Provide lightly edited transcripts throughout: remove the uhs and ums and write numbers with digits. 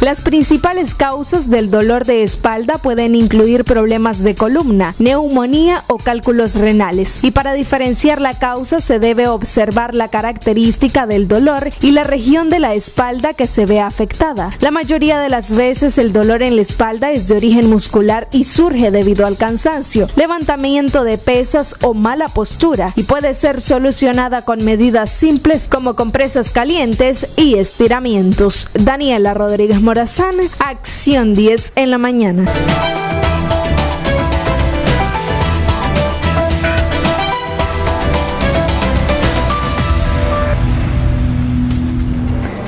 Las principales causas del dolor de espalda pueden incluir problemas de columna, neumonía o cálculos renales. Y para diferenciar la causa se debe observar la característica del dolor y la región de la espalda que se ve afectada. La mayoría de las veces el dolor en la espalda es de origen muscular y surge debido al cansancio, levantamiento de pesas o mala postura, y puede ser solucionada con medidas simples como compresas calientes y estiramientos. Daniela Rodríguez Morazán, Acción 10 en la mañana.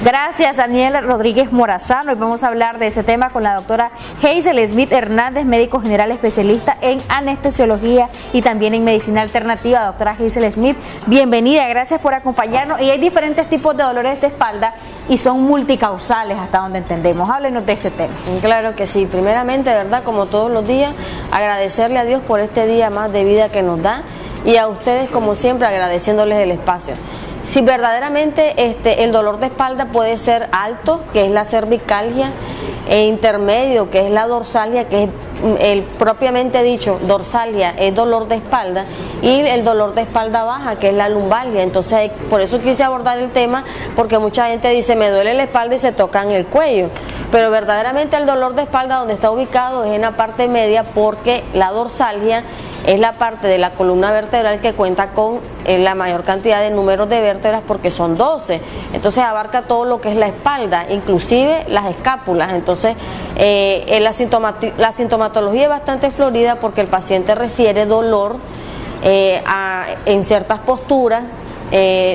Gracias, Daniela Rodríguez Morazán. Hoy vamos a hablar de ese tema con la doctora Hazel Smith Hernández, médico general especialista en anestesiología y también en medicina alternativa. Doctora Hazel Smith, bienvenida, gracias por acompañarnos. Y hay diferentes tipos de dolores de espalda y son multicausales hasta donde entendemos. Háblenos de este tema. Claro que sí. Primeramente, ¿verdad? Como todos los días, agradecerle a Dios por este día más de vida que nos da y a ustedes, como siempre, agradeciéndoles el espacio. Si verdaderamente el dolor de espalda puede ser alto, que es la cervicalgia, e intermedio, que es la dorsalia, que es el propiamente dicho, dorsalia es dolor de espalda, y el dolor de espalda baja, que es la lumbalgia. Entonces, por eso quise abordar el tema, porque mucha gente dice, me duele la espalda y se tocan el cuello. Pero verdaderamente el dolor de espalda donde está ubicado es en la parte media, porque la dorsalgia es la parte de la columna vertebral que cuenta con la mayor cantidad de números de vértebras, porque son 12. Entonces abarca todo lo que es la espalda, inclusive las escápulas. Entonces la sintomatología es bastante florida, porque el paciente refiere dolor en ciertas posturas,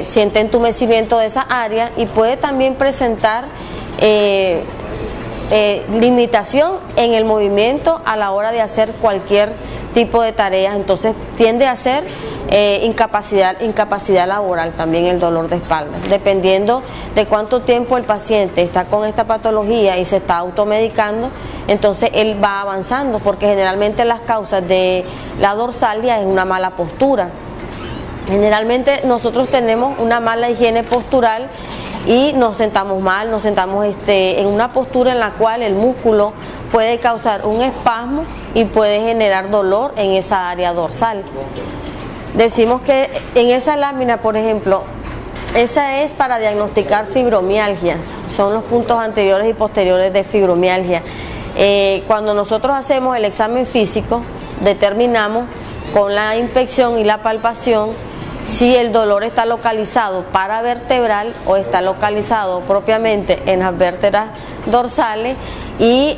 siente entumecimiento de esa área y puede también presentar limitación en el movimiento a la hora de hacer cualquier tipo de tareas. Entonces tiende a ser incapacidad laboral también el dolor de espalda, dependiendo de cuánto tiempo el paciente está con esta patología y se está automedicando. Entonces él va avanzando, porque generalmente las causas de la dorsalia es una mala postura. Generalmente nosotros tenemos una mala higiene postural y nos sentamos mal, nos sentamos en una postura en la cual el músculo puede causar un espasmo y puede generar dolor en esa área dorsal. Decimos que en esa lámina, por ejemplo, esa es para diagnosticar fibromialgia, son los puntos anteriores y posteriores de fibromialgia. Cuando nosotros hacemos el examen físico, determinamos con la inspección y la palpación si el dolor está localizado paravertebral o está localizado propiamente en las vértebras dorsales, y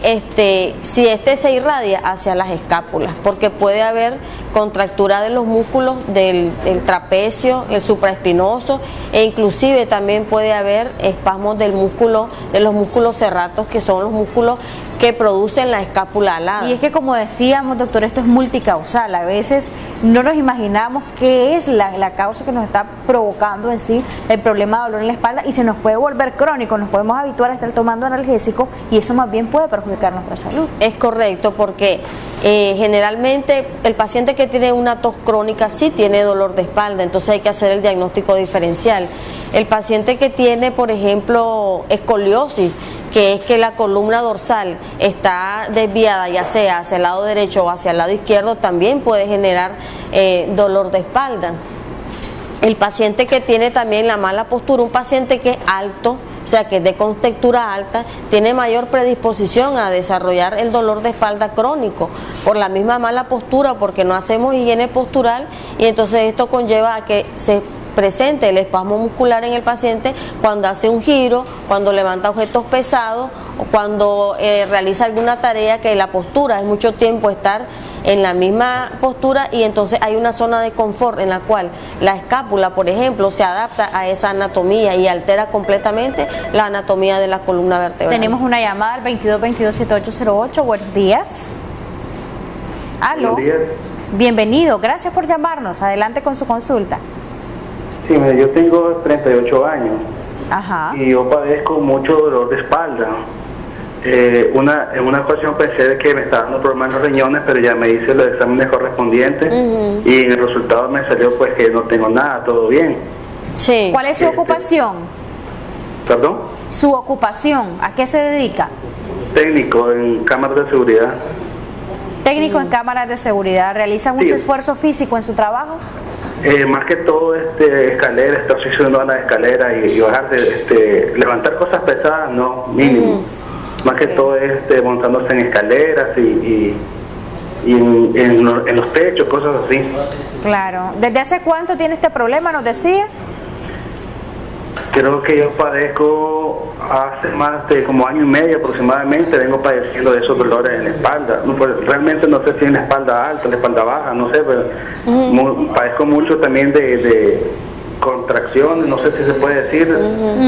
si se irradia hacia las escápulas, porque puede haber contractura de los músculos del trapecio, el supraespinoso, e inclusive también puede haber espasmos de los músculos serratos, que son los músculos que producen la escápula alada. Y es que, como decíamos, doctor, esto es multicausal. A veces no nos imaginamos qué es la causa que nos está provocando en sí el problema de dolor en la espalda, y se nos puede volver crónico, nos podemos habituar a estar tomando analgésicos y eso más bien puede perjudicar nuestra salud. Es correcto, porque generalmente el paciente que tiene una tos crónica sí tiene dolor de espalda, entonces hay que hacer el diagnóstico diferencial. El paciente que tiene, por ejemplo, escoliosis, que es que la columna dorsal está desviada, ya sea hacia el lado derecho o hacia el lado izquierdo, también puede generar dolor de espalda. El paciente que tiene también la mala postura, un paciente que es alto, o sea, que es de contextura alta, tiene mayor predisposición a desarrollar el dolor de espalda crónico por la misma mala postura, porque no hacemos higiene postural, y entonces esto conlleva a que se presente el espasmo muscular en el paciente cuando hace un giro, cuando levanta objetos pesados o cuando realiza alguna tarea que la postura es mucho tiempo estar en la misma postura, y entonces hay una zona de confort en la cual la escápula, por ejemplo, se adapta a esa anatomía y altera completamente la anatomía de la columna vertebral. Tenemos una llamada al 2222-7808. Buenos días. ¿Aló? Buenos días. Bienvenido, gracias por llamarnos. Adelante con su consulta. Sí, mira, yo tengo 38 años. Ajá. Y yo padezco mucho dolor de espalda. En una ocasión pensé de que me estaba dando problemas en los riñones, pero ya me hice los exámenes correspondientes y en el resultado me salió pues que no tengo nada, todo bien. Sí. ¿Cuál es su ocupación? ¿Perdón? Su ocupación, ¿a qué se dedica? Técnico en cámaras de seguridad. Técnico en cámaras de seguridad. ¿Realiza mucho esfuerzo físico en su trabajo? Más que todo escalera, estar subiendo a la escalera y bajar, levantar cosas pesadas, no, mínimo. Más que todo montándose en escaleras y en los techos, cosas así. Claro. ¿Desde hace cuánto tiene este problema, nos decía? Creo que yo padezco hace más de como año y medio aproximadamente, vengo padeciendo de esos dolores en la espalda. Realmente no sé si en la espalda alta, en la espalda baja, no sé, pero padezco mucho también de contracciones, no sé si se puede decir.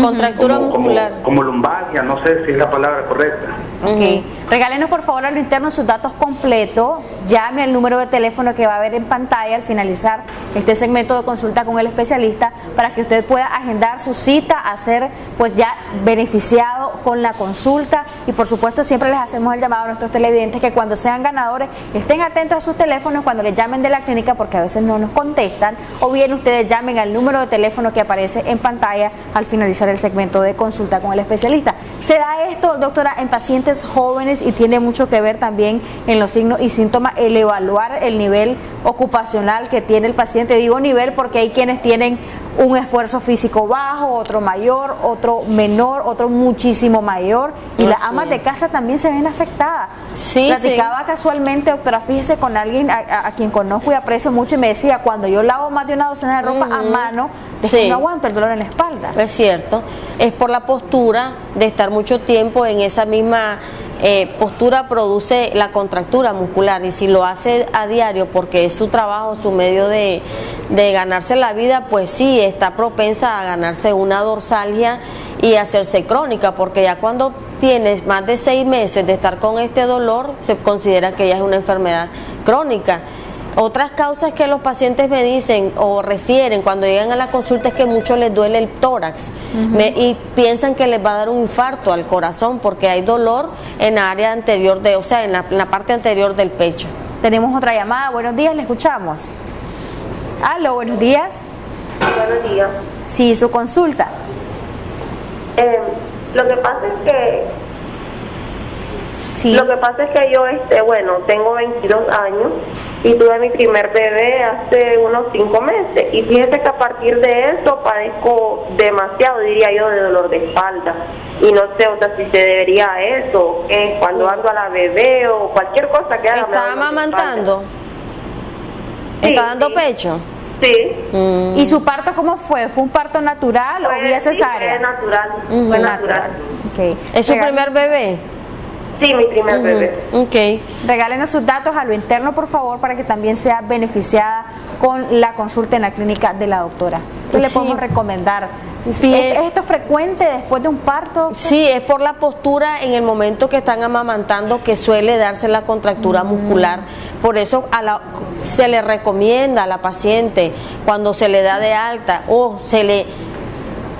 Contractura muscular. Como lumbalgia, no sé si es la palabra correcta. Ok. Regálenos por favor a lo interno sus datos completos, llame al número de teléfono que va a ver en pantalla al finalizar este segmento de consulta con el especialista para que usted pueda agendar su cita, a ser pues ya beneficiado con la consulta. Y por supuesto siempre les hacemos el llamado a nuestros televidentes que cuando sean ganadores estén atentos a sus teléfonos cuando les llamen de la clínica, porque a veces no nos contestan, o bien ustedes llamen al número de teléfono que aparece en pantalla al finalizar el segmento de consulta con el especialista. Se da esto, doctora, en pacientes jóvenes y tiene mucho que ver también en los signos y síntomas el evaluar el nivel ocupacional que tiene el paciente. Digo nivel porque hay quienes tienen un esfuerzo físico bajo, otro mayor, otro menor, otro muchísimo mayor, y las amas de casa también se ven afectadas. Platicaba casualmente, doctora, fíjese, con alguien a quien conozco y aprecio mucho, y me decía, cuando yo lavo más de una docena de ropa a mano, después no aguanto el dolor en la espalda. Es cierto, es por la postura de estar mucho tiempo en esa misma postura, produce la contractura muscular, y si lo hace a diario porque es su trabajo, su medio de ganarse la vida, pues sí, está propensa a ganarse una dorsalgia y hacerse crónica, porque ya cuando tienes más de 6 meses de estar con este dolor, se considera que ya es una enfermedad crónica. Otras causas que los pacientes me dicen o refieren cuando llegan a la consulta es que mucho les duele el tórax y piensan que les va a dar un infarto al corazón porque hay dolor en la área anterior, o sea, en la parte anterior del pecho. Tenemos otra llamada. Buenos días, le escuchamos. Aló, buenos días. Buenos días. Sí, su consulta. Lo que pasa es que yo, tengo 22 años y tuve mi primer bebé hace unos 5 meses, y fíjese que a partir de eso padezco demasiado, diría yo, de dolor de espalda, y no sé, si se debería a eso, cuando ando a la bebé o cualquier cosa que haga. ¿Está amamantando? Sí, ¿está dando pecho? Sí. ¿Y su parto cómo fue? ¿Fue un parto natural o vía cesárea? Fue natural, fue natural. Okay. ¿Es su primer bebé? Sí, mi primer bebé. Okay. Regálenos sus datos a lo interno, por favor, para que también sea beneficiada con la consulta en la clínica de la doctora. ¿Qué le podemos recomendar? ¿Es esto frecuente después de un parto, doctor? Sí, es por la postura en el momento que están amamantando que suele darse la contractura muscular. Por eso se le recomienda a la paciente cuando se le da de alta o se le...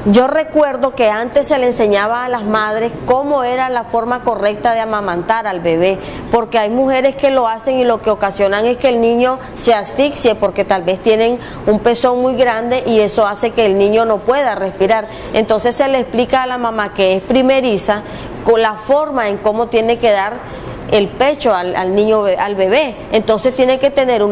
Yo recuerdo que antes se le enseñaba a las madres cómo era la forma correcta de amamantar al bebé, porque hay mujeres que lo hacen y lo que ocasionan es que el niño se asfixie porque tal vez tienen un pezón muy grande y eso hace que el niño no pueda respirar. Entonces se le explica a la mamá que es primeriza con la forma en cómo tiene que dar el pecho al niño, al bebé. Entonces tiene que tener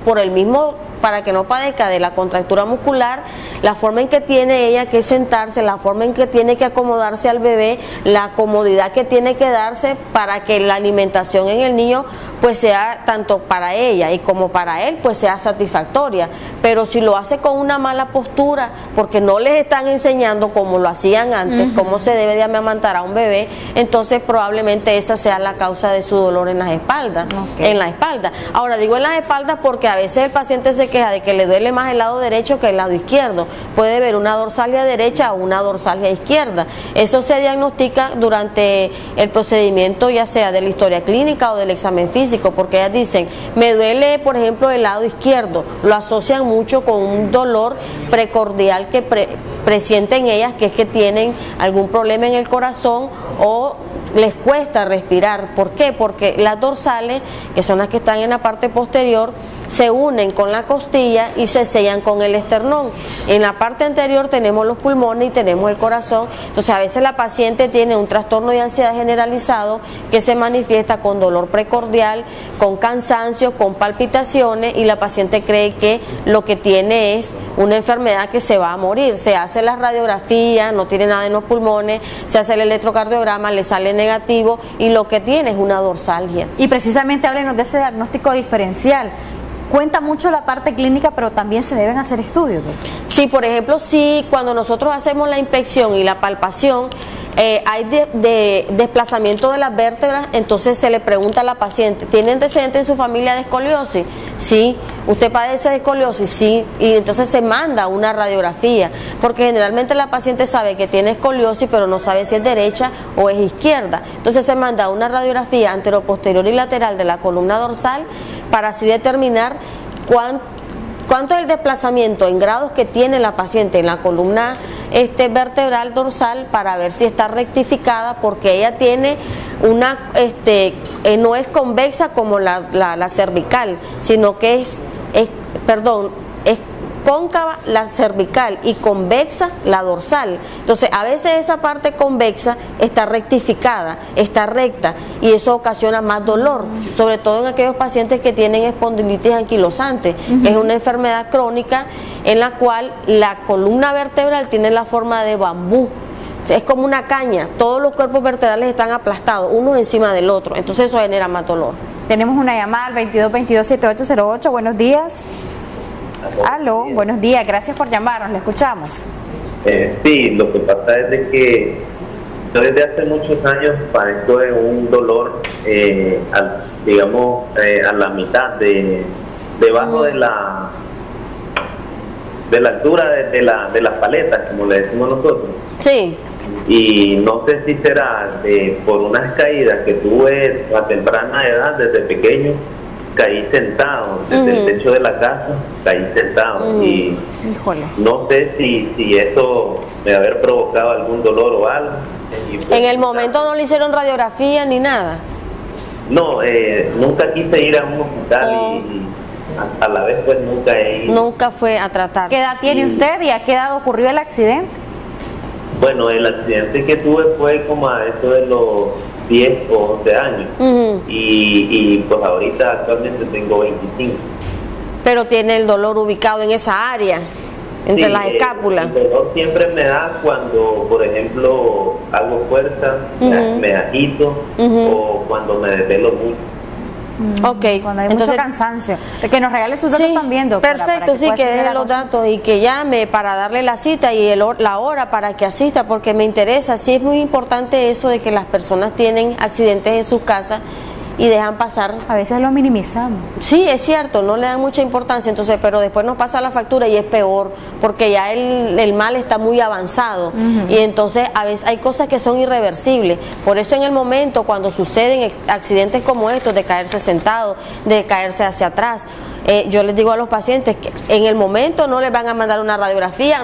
por el mismo, para que no padezca de la contractura muscular, la forma en que tiene ella que sentarse, la forma en que tiene que acomodarse al bebé, la comodidad que tiene que darse para que la alimentación en el niño pues sea tanto para ella y como para él pues sea satisfactoria. Pero si lo hace con una mala postura, porque no les están enseñando como lo hacían antes, cómo se debe de amamantar a un bebé, entonces probablemente esa sea la causa de su dolor en las espaldas, en la espalda. Ahora digo en las espaldas porque a veces el paciente se queja de que le duele más el lado derecho que el lado izquierdo. Puede haber una dorsalgia derecha o una dorsalgia izquierda. Eso se diagnostica durante el procedimiento, ya sea de la historia clínica o del examen físico, porque ellas dicen, me duele por ejemplo el lado izquierdo, lo asocian mucho con un dolor precordial que presienten ellas, que es que tienen algún problema en el corazón o les cuesta respirar. ¿Por qué? Porque las dorsales, que son las que están en la parte posterior, se unen con la costilla y se sellan con el esternón. En la parte anterior tenemos los pulmones y tenemos el corazón. Entonces a veces la paciente tiene un trastorno de ansiedad generalizado que se manifiesta con dolor precordial, con cansancio, con palpitaciones, y la paciente cree que lo que tiene es una enfermedad que se va a morir. Se hace la radiografía, no tiene nada en los pulmones, se hace el electrocardiograma, le sale negativo y lo que tiene es una dorsalgia. Y precisamente háblenos de ese diagnóstico diferencial. Cuenta mucho la parte clínica, pero también se deben hacer estudios, ¿no? Sí, por ejemplo, sí, cuando nosotros hacemos la inspección y la palpación, hay desplazamiento de las vértebras, entonces se le pregunta a la paciente, ¿tiene antecedentes en su familia de escoliosis? Sí. ¿Usted padece de escoliosis? Sí. Y entonces se manda una radiografía, porque generalmente la paciente sabe que tiene escoliosis, pero no sabe si es derecha o es izquierda. Entonces se manda una radiografía anteroposterior y lateral de la columna dorsal para así determinar cuánto es el desplazamiento en grados que tiene la paciente en la columna vertebral dorsal, para ver si está rectificada, porque ella tiene una, no es convexa como la cervical, sino que es cóncava la cervical y convexa la dorsal. Entonces a veces esa parte convexa está rectificada, está recta, y eso ocasiona más dolor, sobre todo en aquellos pacientes que tienen espondilitis anquilosante, que es una enfermedad crónica en la cual la columna vertebral tiene la forma de bambú. Es como una caña, todos los cuerpos vertebrales están aplastados uno encima del otro, entonces eso genera más dolor. Tenemos una llamada al 2222-7808. Buenos días. Aló, buenos días, gracias por llamarnos, le escuchamos. Sí, lo que pasa es de que yo desde hace muchos años padezco de un dolor, a la mitad, debajo de la altura de las paletas, como le decimos nosotros. Sí. Y no sé si será por unas caídas que tuve a temprana edad, desde pequeño. Caí sentado desde el techo de la casa, caí sentado y no sé si eso me haber provocado algún dolor o algo. ¿En el momento no le hicieron radiografía ni nada? No, nunca quise ir a un hospital y a la vez pues nunca he ido. Nunca fue a tratar. ¿Qué edad tiene usted y a qué edad ocurrió el accidente? Bueno, el accidente que tuve fue como a eso de los 10 o 11 años y pues ahorita actualmente tengo 25. Pero tiene el dolor ubicado en esa área, entre las escápulas. El dolor siempre me da cuando, por ejemplo, hago fuerza, me agito o cuando me desvelo mucho. Okay. Cuando hay mucho cansancio. Que nos regale sus datos también, doctora. Perfecto, sí, que deje los datos y que llame para darle la cita y la hora para que asista, porque me interesa. Sí, es muy importante eso de que las personas tienen accidentes en sus casas y dejan pasar. A veces lo minimizamos. Sí, es cierto, no le dan mucha importancia, entonces, pero después nos pasa la factura y es peor, porque ya el mal está muy avanzado y entonces a veces hay cosas que son irreversibles. Por eso en el momento cuando suceden accidentes como estos, de caerse sentado, de caerse hacia atrás, yo les digo a los pacientes que en el momento no les van a mandar una radiografía,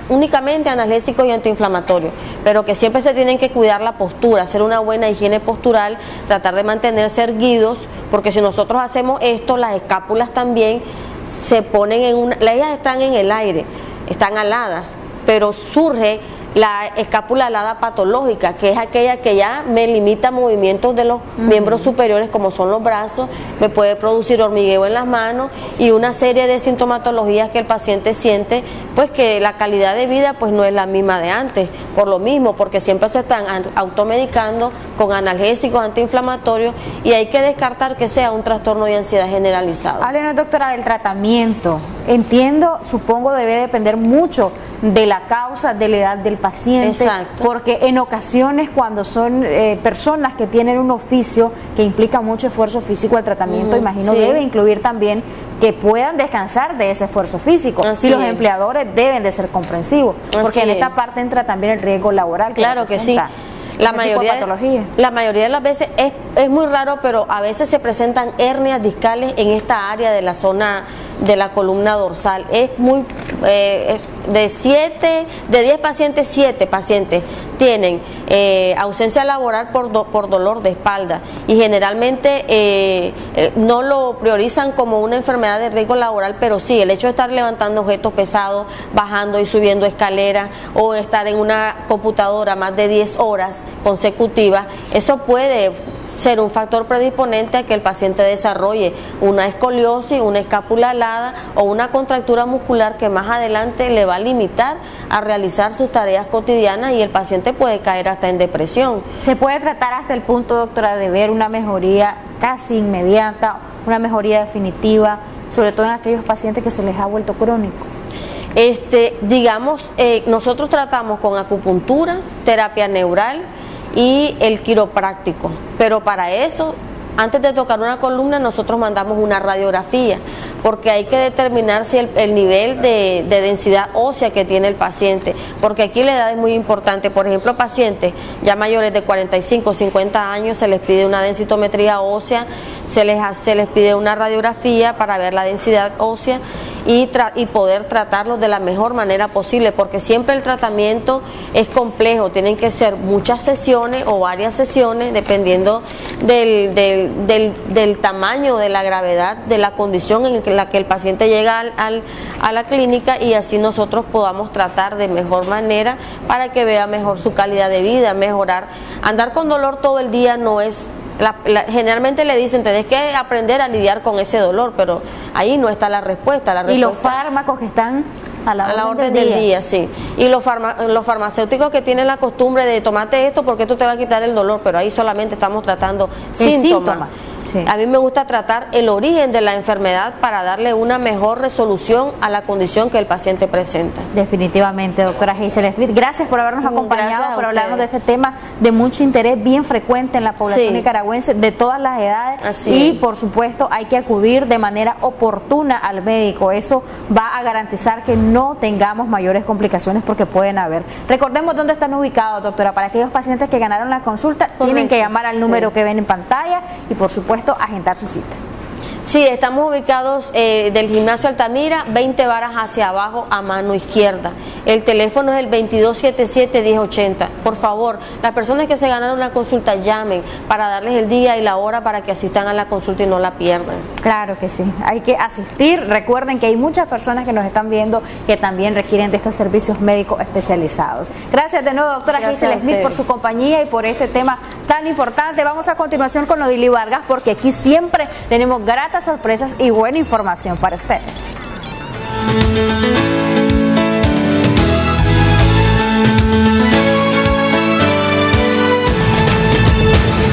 únicamente analgésicos y antiinflamatorios, pero que siempre se tienen que cuidar la postura, hacer una buena higiene postural, tratar de mantenerse erguidos, porque si nosotros hacemos esto, las escápulas también se ponen ellas están en el aire, están aladas, pero surge la escápula alada patológica, que es aquella que ya me limita movimientos de los miembros superiores, como son los brazos, me puede producir hormigueo en las manos y una serie de sintomatologías que el paciente siente, pues que la calidad de vida pues no es la misma de antes, por lo mismo, porque siempre se están automedicando con analgésicos, antiinflamatorios, y hay que descartar que sea un trastorno de ansiedad generalizado. Háblenos, doctora, del tratamiento. Entiendo, supongo debe depender mucho de la causa, de la edad del paciente. Exacto. Porque en ocasiones cuando son personas que tienen un oficio que implica mucho esfuerzo físico, el tratamiento, imagino, debe incluir también que puedan descansar de ese esfuerzo físico. Así y los es. empleadores deben de ser comprensivos, porque en esta parte entra también el riesgo laboral. Claro que sí. La mayoría de las veces es muy raro, pero a veces se presentan hernias discales en esta área de la zona de la columna dorsal. Es muy de 10 pacientes, 7 pacientes tienen ausencia laboral por dolor de espalda, y generalmente no lo priorizan como una enfermedad de riesgo laboral, pero sí, el hecho de estar levantando objetos pesados, bajando y subiendo escaleras, o estar en una computadora más de 10 horas consecutivas, eso puede ser un factor predisponente a que el paciente desarrolle una escoliosis, una escápula alada o una contractura muscular que más adelante le va a limitar a realizar sus tareas cotidianas, y el paciente puede caer hasta en depresión. ¿Se puede tratar hasta el punto, doctora, de ver una mejoría casi inmediata, una mejoría definitiva, sobre todo en aquellos pacientes que se les ha vuelto crónico? Digamos, nosotros tratamos con acupuntura, terapia neural y el quiropráctico, pero para eso, antes de tocar una columna, nosotros mandamos una radiografía, porque hay que determinar si el nivel de densidad ósea que tiene el paciente, porque aquí la edad es muy importante. Por ejemplo, pacientes ya mayores de 45 o 50 años se les pide una densitometría ósea, se les pide una radiografía para ver la densidad ósea y poder tratarlos de la mejor manera posible, porque siempre el tratamiento es complejo, tienen que ser muchas sesiones o varias sesiones dependiendo del tamaño, de la gravedad de la condición en la que el paciente llega a la clínica, y así nosotros podamos tratar de mejor manera para que vea mejor su calidad de vida, mejorar. Andar con dolor todo el día no es... generalmente le dicen, tenés que aprender a lidiar con ese dolor, pero ahí no está la respuesta. Y los fármacos que están a la orden del día, sí. Y los farmacéuticos que tienen la costumbre de tomate esto porque esto te va a quitar el dolor, pero ahí solamente estamos tratando síntomas. Sí. A mí me gusta tratar el origen de la enfermedad para darle una mejor resolución a la condición que el paciente presenta. Definitivamente, doctora Hazel Smith, gracias por habernos acompañado, por hablarnos de este tema de mucho interés, bien frecuente en la población nicaragüense, de todas las edades. Y por supuesto hay que acudir de manera oportuna al médico. Eso va a garantizar que no tengamos mayores complicaciones, porque pueden haber. Recordemos dónde están ubicados, doctora, para aquellos pacientes que ganaron la consulta. Tienen que llamar al número que ven en pantalla y por supuesto agendar su cita. Sí, estamos ubicados del gimnasio Altamira, 20 varas hacia abajo a mano izquierda. El teléfono es el 2277-1080. Por favor, las personas que se ganaron una consulta llamen para darles el día y la hora para que asistan a la consulta y no la pierdan. Claro que sí, hay que asistir. Recuerden que hay muchas personas que nos están viendo que también requieren de estos servicios médicos especializados. Gracias de nuevo, doctora Hazel Smith, por su compañía y por este tema tan importante. Vamos a continuación con Odili Vargas, porque aquí siempre tenemos gratas sorpresas y buena información para ustedes.